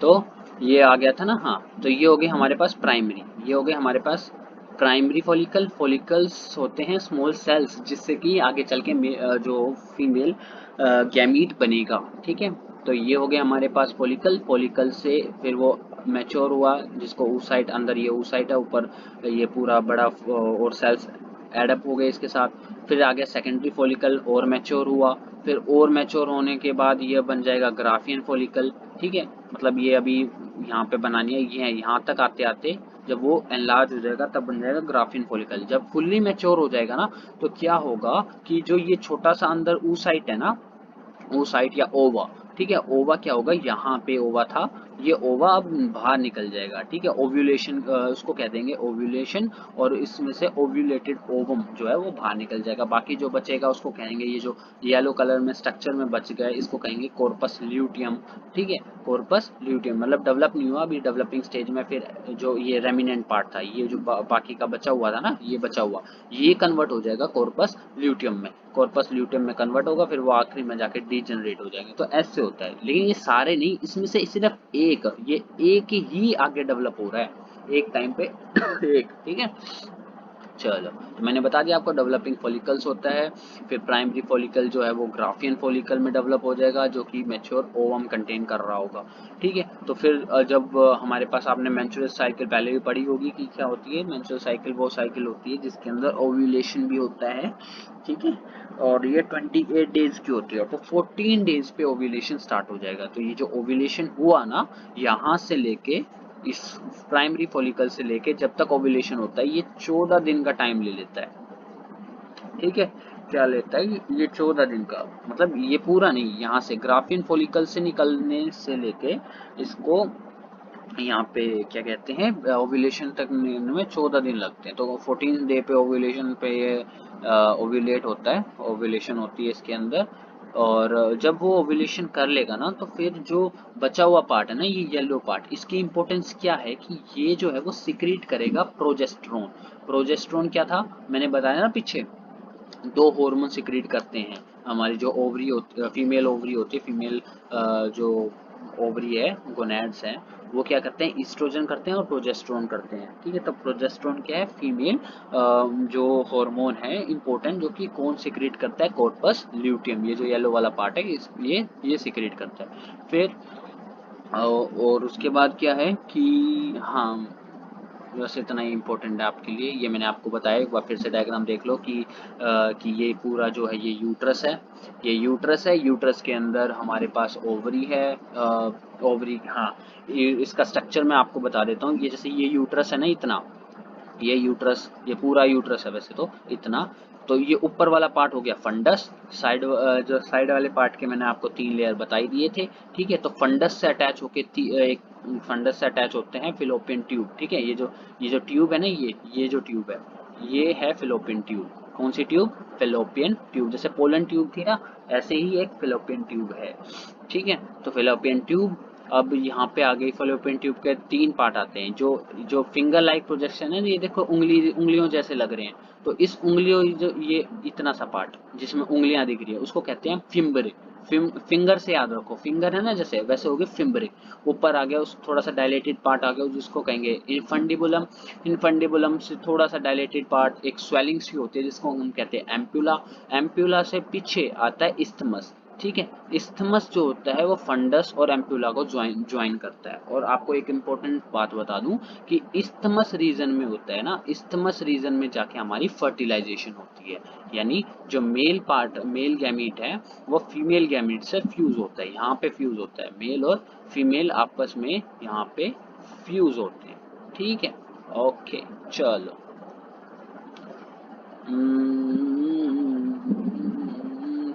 तो ये आ गया था ना, हाँ। तो ये हो गए हमारे पास प्राइमरी, ये हो गए हमारे पास प्राइमरी फॉलिकल। फॉलिकल्स होते हैं स्मॉल सेल्स, जिससे कि आगे चल के जो फीमेल गैमीट बनेगा। ठीक है, तो ये हो गया हमारे पास फॉलिकल। फॉलिकल से फिर वो मैच्योर हुआ, जिसको oocyte, अंदर ये oocyte है, ऊपर ये पूरा बड़ा और सेल्स एडअप हो गए इसके साथ। फिर आ गया सेकेंडरी फॉलिकल, और मैच्योर हुआ। फिर और मैच्योर होने के बाद ये बन जाएगा ग्राफियन फॉलिकल। ठीक है, मतलब ये अभी यहाँ पे बनानी है, ये यहाँ तक आते आते जब वो एनलार्ज हो जाएगा तब बन जाएगा ग्राफियन फॉलिकल। जब फुल्ली मैच्योर हो जाएगा ना, तो क्या होगा कि जो ये छोटा सा अंदर oocyte है ना, oocyte या ओवा, ठीक है, ओवा क्या होगा, यहाँ पे ओवा था, ये ओवा अब बाहर निकल जाएगा। ठीक है, ओव्यूलेशन उसको कह देंगे ओव्यूलेशन, और इसमें से ओव्यूलेटेड ओवम जो है वो बाहर निकल जाएगा। बाकी जो बचेगा उसको कहेंगे, ये जो येलो कलर में स्ट्रक्चर में बच गया इसको कहेंगे कॉर्पस ल्यूटियम। ठीक है, कॉर्पस ल्यूटियम मतलब डेवलप नहीं हुआ अभी, डेवलपिंग स्टेज में। फिर जो ये रेमिनेंट पार्ट था, ये जो बाकी का बचा हुआ था ना, ये बचा हुआ, ये कन्वर्ट हो जाएगा कॉर्पस ल्यूटियम में, कॉर्पस ल्यूटियम में कन्वर्ट होगा, फिर वो आखिरी में जाके डीजनरेट हो जाएंगे। तो ऐसे होता है, लेकिन ये सारे नहीं, इसमें से सिर्फ एक, ये एक ही आगे डेवलप हो रहा है एक टाइम पे एक। ठीक है, चलो। तो मैंने बता दिया आपको डेवलपिंग फॉलिकल्स होता है। फिर प्राइमरी फॉलिकल जो है वो ग्राफियन फॉलिकल में डेवलप हो जाएगा, जो कि मैच्योर ओवम कंटेन कर रहा होगा। ठीक है, तो फिर जब हमारे पास, आपने मेंस्ट्रुअल साइकिल पहले भी पढ़ी होगी कि क्या होती है मेंस्ट्रुअल साइकिल, वो साइकिल होती है जिसके अंदर ओव्यूलेशन भी होता है। ठीक है, और ये 28 डेज की होती है, तो 14 डेज पे ओव्यूलेशन स्टार्ट हो जाएगा। तो ये जो ओव्यूलेशन हुआ ना, यहाँ से लेके इस प्राइमरी फॉलिकल से लेके जब तक ओव्यूलेशन होता है, ये 14 दिन का टाइम ले लेता है। ठीक है, क्या लेता है ये 14 दिन का, मतलब ये पूरा नहीं, यहाँ से ग्राफियन फॉलिकल से निकलने से लेके इसको यहाँ पे क्या कहते हैं ओव्यूलेशन तक में 14 दिन लगते हैं। तो 14 डे पे ओव्यूलेशन पे ये ओव्यूलेट होता है, ओव्यूलेशन होती है इसके अंदर। और जब वो ओव्यूलेशन कर लेगा ना, तो फिर जो बचा हुआ पार्ट है ना, ये येलो पार्ट, इसकी इंपॉर्टेंस क्या है कि ये जो है वो सिक्रीट करेगा प्रोजेस्टेरोन। प्रोजेस्टेरोन क्या था, मैंने बताया ना पीछे, दो हार्मोन सिक्रीट करते हैं हमारी जो ओवरी होती, फीमेल ओवरी होती है, फीमेल जो ओवरी है, गोनैड्स हैं, वो क्या करते हैं, ईस्ट्रोजन करते हैं और प्रोजेस्टेरोन करते हैं। ठीक है, तो प्रोजेस्टेरोन क्या है, फीमेल जो हार्मोन है इंपॉर्टेंट, जो कि कौन सिक्रीट करता है, कॉर्पस ल्यूटियम, ये जो येलो वाला पार्ट है ये सिक्रीट करता है। फिर और उसके बाद क्या है कि हाँ, बस इतना ही इम्पोर्टेंट है आपके लिए, ये मैंने आपको बताया। एक बार फिर से डायग्राम देख लो कि ये पूरा जो है ये यूट्रस है, ये यूट्रस है, यूट्रस के अंदर हमारे पास ओवरी है, ओवरी, हाँ। इसका स्ट्रक्चर मैं आपको बता देता हूँ, ये जैसे ये यूट्रस है ना, इतना, ये यूट्रस, ये पूरा यूट्रस है वैसे तो इतना। तो ये ऊपर वाला पार्ट हो गया फंडस, साइड जो साइड वाले पार्ट के मैंने आपको 3 लेयर बताई दिए थे। ठीक है, तो फंडस से अटैच होके एक फंडस से अटैच होते हैं फिलोपियन ट्यूब। ठीक है, ये जो ट्यूब है ना, ये जो ट्यूब है, ये है फिलोपियन ट्यूब। कौन सी ट्यूब? Fallopian tube. जैसे पोलन ट्यूब थी ना, ऐसे ही एक फिलोपियन ट्यूब है। ठीक है, तो फिलोपियन ट्यूब। अब यहाँ पे आ गई फिलोपियन ट्यूब के 3 पार्ट आते हैं। जो जो फिंगर लाइक प्रोजेक्शन है, ये देखो उंगलियों जैसे लग रहे हैं, तो इस उंगलियों जो ये इतना सा पार्ट जिसमें उंगलियां दिख रही है उसको कहते हैं फिम्बरे। फिंगर से याद रखो, फिंगर है ना जैसे, वैसे हो गए फिम्बरे। ऊपर आ गया उस थोड़ा सा डायलेटेड पार्ट आ गया जिसको कहेंगे इनफंडिबुलम। इनफंडिबुलम से थोड़ा सा डायलेटेड पार्ट एक स्वेलिंग सी होती है जिसको हम कहते हैं एम्प्यूला। एम्प्यूला से पीछे आता है इस्थमस। ठीक है, इस्थमस जो होता है वो फंडस और एम्प्यूला को ज्वाइन करता है। और आपको एक इम्पोर्टेंट बात बता दूं कि इस्थमस रीजन में होता है ना, इस्थमस रीजन में जाके हमारी फर्टिलाइजेशन होती है। यानी जो मेल पार्ट, मेल गैमीट है, वो फीमेल गैमीट से फ्यूज होता है, यहाँ पे फ्यूज होता है। मेल और फीमेल आपस में यहाँ पे फ्यूज होते हैं। ठीक है, ओके चलो।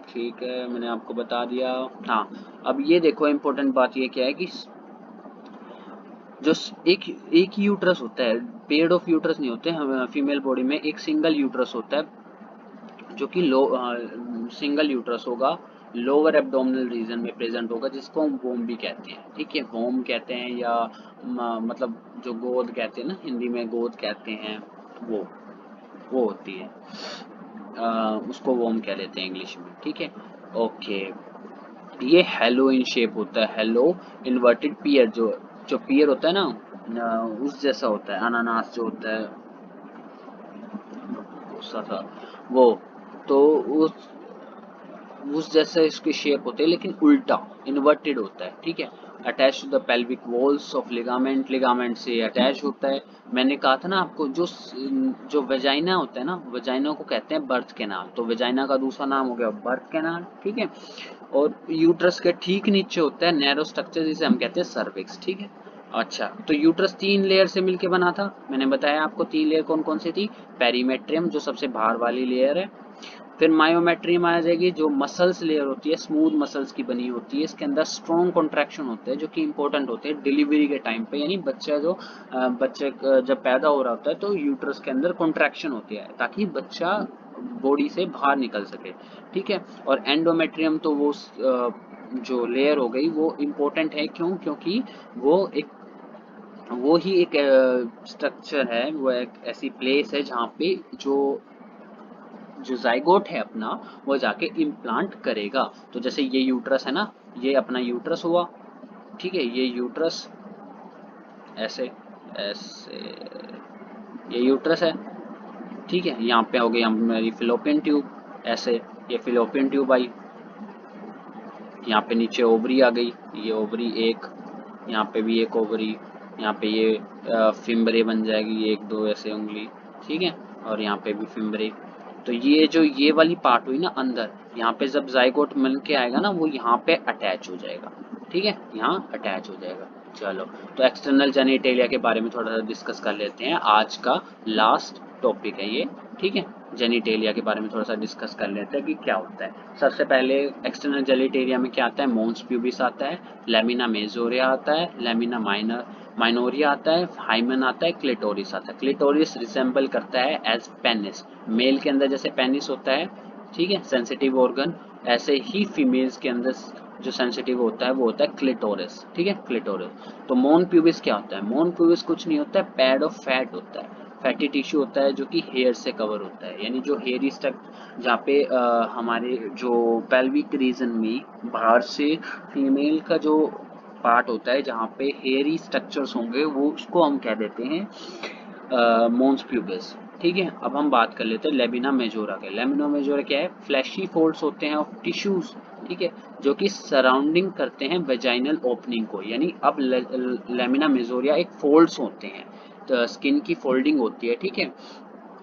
ठीक है, मैंने आपको बता दिया। हाँ, अब ये देखो इम्पोर्टेंट बात ये क्या है कि जो एक एक ही यूट्रस होता है, पेड ऑफ यूट्रस नहीं होते हम फीमेल बॉडी में, एक सिंगल यूट्रस होता है जो कि सिंगल यूट्रस होगा, लोअर एब्डोमिनल रीजन में प्रेजेंट होगा, जिसको हम वोम भी कहते हैं। ठीक है, वोम कहते हैं या मतलब जो गोद कहते हैं ना, हिंदी में गोद कहते हैं, वो होती है। उसको वोम कह लेते हैं इंग्लिश में। ठीक है, ओके। ये हेलो इन शेप होता है, हेलो इन्वर्टेड पियर। जो जो पियर होता है ना, उस जैसा होता है, अनानास जो होता है गुस्सा था वो, तो उस जैसा इसकी शेप होती है, लेकिन उल्टा इन्वर्टेड होता है। ठीक है, attach to the pelvic walls of ligament, ligament से अटैच होता है। मैंने कहा था ना आपको, जो जो वेजाइना होता है ना, वेजाइना को कहते हैं बर्थ कैनाल। तो वेजाइना का दूसरा नाम हो गया बर्थ कैनाल। ठीक है, और यूट्रस के ठीक नीचे होता है नैरो स्ट्रक्चर जिसे हम कहते हैं सर्विक्स। ठीक है, अच्छा, तो यूट्रस 3 लेयर से मिलके बना था। मैंने बताया आपको 3 लेयर कौन कौन सी थी। पेरीमेट्रियम जो सबसे बाहर वाली लेयर है, फिर मायोमेट्रियम आ जाएगी जो मसल्स लेयर होती है, स्मूथ मसल्स की बनी होती है। इसके अंदर स्ट्रॉन्ग कॉन्ट्रैक्शन होते हैं जो कि इंपॉर्टेंट होते हैं डिलीवरी के टाइम पे। यानी बच्चा जो जब पैदा हो रहा होता है तो यूट्रस के अंदर कॉन्ट्रैक्शन होती है ताकि बच्चा बॉडी से बाहर निकल सके। ठीक है, और एंडोमेट्रियम तो वो जो लेयर हो गई वो इम्पोर्टेंट है। क्यों? क्योंकि वो एक वो ही एक स्ट्रक्चर है, वो एक ऐसी प्लेस है जहाँ पे जो जो जाइगोट है अपना, वो जाके इम्प्लांट करेगा। तो जैसे ये यूट्रस है ना, ये अपना यूट्रस हुआ। ठीक है, ये यूट्रस ऐसे ऐसे, ये यूट्रस है। ठीक है, यहाँ पे हो गई हमारी फिलोपियन ट्यूब, ऐसे ये फिलोपियन ट्यूब आई। यहाँ पे नीचे ओवरी आ गई, ये ओवरी एक, यहाँ पे भी एक ओवरी, यहाँ पे ये फिम्बरे बन जाएगी, एक दो ऐसे उंगली। ठीक है, और यहाँ पे भी फिम्बरे। तो ये जो ये वाली पार्ट हुई ना अंदर, यहाँ पे जब जाइगोट मिल के आएगा ना, वो यहाँ पे अटैच हो जाएगा। ठीक है, यहाँ अटैच हो जाएगा। चलो, तो एक्सटर्नल जेनिटेलिया के बारे में थोड़ा सा डिस्कस कर लेते हैं, आज का लास्ट टॉपिक है ये। ठीक है, जेनिटेलिया के बारे में थोड़ा सा डिस्कस कर लेते हैं कि क्या होता है। सबसे पहले एक्सटर्नल जेनिटेलिया में क्या आता है? मोन्स प्यूबिस आता है, लेमिना मेजोरिया आता है, लेमिना माइनोरिया आता है, हाइमन आता है, क्लिटोरिस आता है। क्लिटोरिस रिसेंबल करता है एज पेनिस, मेल के अंदर जैसे पेनिस होता है, ठीक है, सेंसिटिव ऑर्गन, ऐसे ही फीमेल्स के अंदर जो सेंसिटिव होता है वो होता है क्लिटोरिस। ठीक है, क्लिटोरिस। तो मोन प्यूबिस क्या होता है? मोन प्यूबिस कुछ नहीं होता है, पैड ऑफ फैट होता है, फैटी टिश्यू होता है जो कि हेयर से कवर होता है। यानी जो हेयरी स्ट्रक, जहाँ पे हमारे जो पेल्विक रीजन में बाहर से फीमेल का जो पार्ट होता है जहाँ पे हेयरी स्ट्रक्चर्स होंगे, वो उसको हम कह देते हैं मोन्स प्यूबिस। ठीक है, अब हम बात कर लेते हैं लेमिना मेजोरा के। लेमिना मेजोरा क्या है? फ्लैशी फोल्ड्स होते हैं ऑफ टिश्यूज, ठीक है, जो कि सराउंडिंग करते हैं वेजाइनल ओपनिंग को। यानी अब लेमिना मेजोरिया एक फोल्ड्स होते हैं, तो स्किन की फोल्डिंग होती है। ठीक है,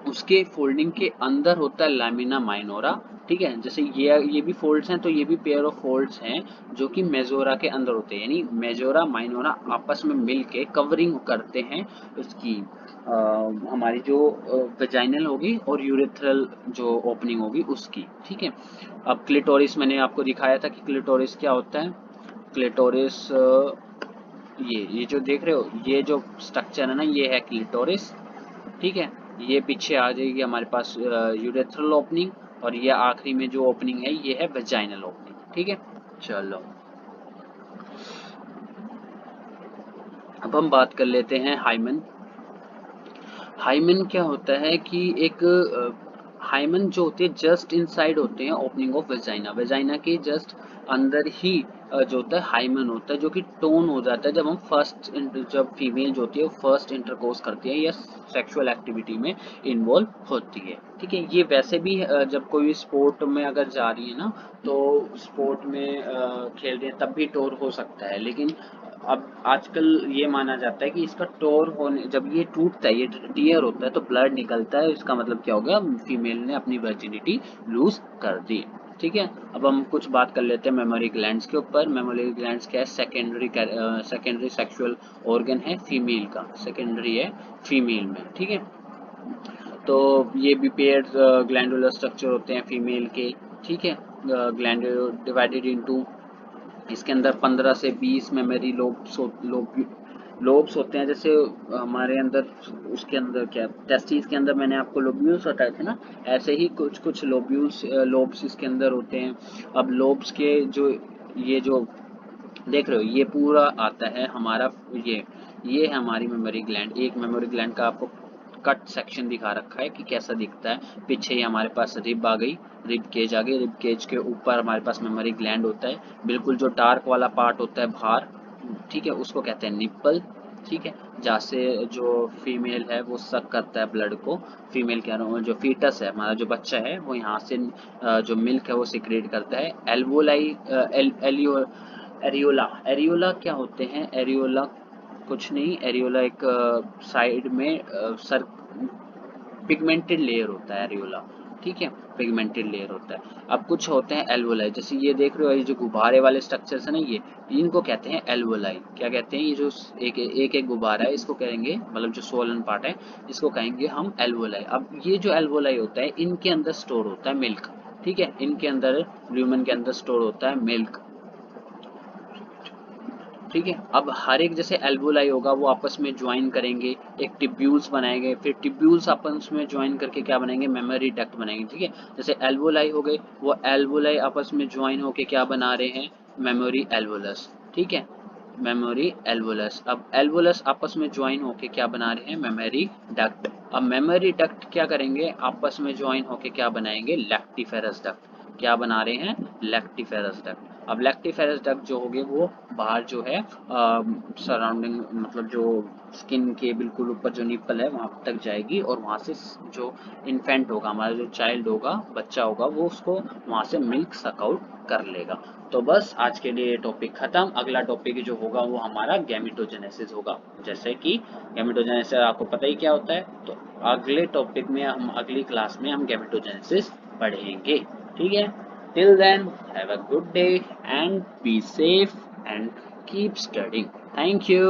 उसके फोल्डिंग के अंदर होता है लैमिना माइनोरा। ठीक है, जैसे ये भी फोल्ड्स हैं, तो ये भी पेयर ऑफ फोल्ड्स हैं जो कि मेजोरा के अंदर होते हैं। यानी मेजोरा माइनोरा आपस में मिलके कवरिंग करते हैं उसकी हमारी जो वेजाइनल होगी और यूरेथ्रल जो ओपनिंग होगी उसकी। ठीक है, अब क्लिटोरिस मैंने आपको दिखाया था कि क्लिटोरिस क्या होता है। क्लिटोरिस ये जो देख रहे हो, ये जो स्ट्रक्चर है ना, ये है क्लिटोरिस। ठीक है, ये पीछे आ जाएगी हमारे पास यूरेथ्रल ओपनिंग, और ये आखिरी में जो ओपनिंग है ये है वेजाइनल ओपनिंग। ठीक है, चलो अब हम बात कर लेते हैं हाइमन। हाइमन क्या होता है कि एक हाइमन जो होते हैं जस्ट इनसाइड होते हैं ओपनिंग ऑफ वेजाइना, वेजाइना के जस्ट अंदर ही जो होता है हाइमन होता है, जो कि टोन हो जाता है जब हम जब फीमेल जो होती है वो फर्स्ट इंटरकोर्स करती है या सेक्सुअल एक्टिविटी में इन्वॉल्व होती है। ठीक है, ये वैसे भी जब कोई स्पोर्ट में अगर जा रही है ना, तो स्पोर्ट में खेल रही है तब भी टोर हो सकता है, लेकिन अब आजकल ये माना जाता है कि इसका टोर होने, जब ये टूटता है, ये टीयर होता है तो ब्लड निकलता है, इसका मतलब क्या हो गया, फीमेल ने अपनी वर्जिनिटी लूज कर दी। ठीक है, अब हम कुछ बात कर लेते हैं मेमोरी ग्लैंड्स के ऊपर। मेमोरी ग्लैंड्स क्या है, सेकेंडरी सेक्सुअल ऑर्गन है फीमेल का, सेकेंडरी है फीमेल में। ठीक है, तो ये भी पेयर ग्लैंडुलर स्ट्रक्चर होते हैं फीमेल के। ठीक है, ग्लैंडुलर डिवाइडेड इनटू, इसके अंदर 15 से 20 मेमोरी लोब्स होते हैं। जैसे हमारे अंदर, उसके अंदर क्या, टेस्टिस के अंदर मैंने आपको लोब्यूल्स बताए थे ना, ऐसे ही कुछ कुछ लोब्स इसके अंदर होते हैं। अब लोब्स के जो, ये जो देख रहे हो ये पूरा आता है हमारा, ये है हमारी मेमोरी ग्लैंड। एक मेमोरी ग्लैंड का आपको कट सेक्शन दिखा रखा है कि कैसा दिखता है। पीछे ही हमारे पास रिब आ गई, रिब केज आ गई, रिब केज के ऊपर हमारे पास मेमोरी ग्लैंड होता है। बिल्कुल जो डार्क वाला पार्ट होता है बाहर, ठीक है, उसको कहते हैं निप्पल। ठीक है, जहाँ से जो फीमेल है वो सक करता है ब्लड को, फीमेल कह रहा हूँ, जो फीटस है हमारा, जो बच्चा है वो यहाँ से जो मिल्क है वो सिक्रेट करता है। एल्वोलाई एरियोला, एरियोला क्या होते हैं, एरियोला कुछ नहीं, एरियोला एक साइड में सर पिगमेंटेड लेयर होता है एरियोला। ठीक है, पिगमेंटेड लेयर होता है। अब कुछ होते हैं एल्वोलाई, जैसे ये देख रहे हो, ये जो गुब्बारे वाले स्ट्रक्चर्स है ना, ये इनको कहते हैं एल्वोलाई। क्या कहते हैं, ये जो एक गुब्बारा है इसको कहेंगे, मतलब जो सोलन पार्ट है इसको कहेंगे हम एल्वोलाई। अब ये जो एल्वोलाई होता है इनके अंदर स्टोर होता है मिल्क। ठीक है, इनके अंदर ल्यूमन के अंदर स्टोर होता है मिल्क। ठीक है, अब हर एक जैसे एल्वोलाई होगा वो आपस में ज्वाइन करेंगे, एक टिब्यूल्स बनाएंगे, फिर टिब्यूल्स आपस में ज्वाइन करके क्या बनाएंगे, मेमोरी डक्ट बनाएंगे। ठीक है, जैसे एल्वोलाई हो गए, वो एल्वोलाई आपस में ज्वाइन होके क्या बना रहे हैं, मेमोरी एल्वोलस। ठीक है, मेमोरी एल्वोलस। अब एल्वोलस आपस में ज्वाइन होके क्या बना रहे हैं, मेमोरी डक्ट। अब मेमोरी डक्ट क्या करेंगे, आपस में ज्वाइन होके क्या बनाएंगे, लैक्टिफेरस डक्ट। क्या बना रहे हैं, लैक्टिफेरस डक्ट। अब लैक्टिफेरस डक्ट जो होगे वो बाहर जो है सराउंडिंग, मतलब जो स्किन के बिल्कुल ऊपर जो निप्पल है वहां तक जाएगी, और वहां से जो इन्फेंट होगा, हमारा जो चाइल्ड होगा, बच्चा होगा, वो उसको वहां से मिल्क सक आउट कर लेगा। तो बस आज के लिए टॉपिक खत्म। अगला टॉपिक जो होगा वो हमारा गैमेटोजेनेसिस होगा। जैसे कि गैमेटोजेनेसिस आपको पता ही क्या होता है, तो अगले टॉपिक में हम, अगली क्लास में हम गैमेटोजेनेसिस पढ़ेंगे। ठीक है, till then have a good day and be safe and keep studying. Thank you.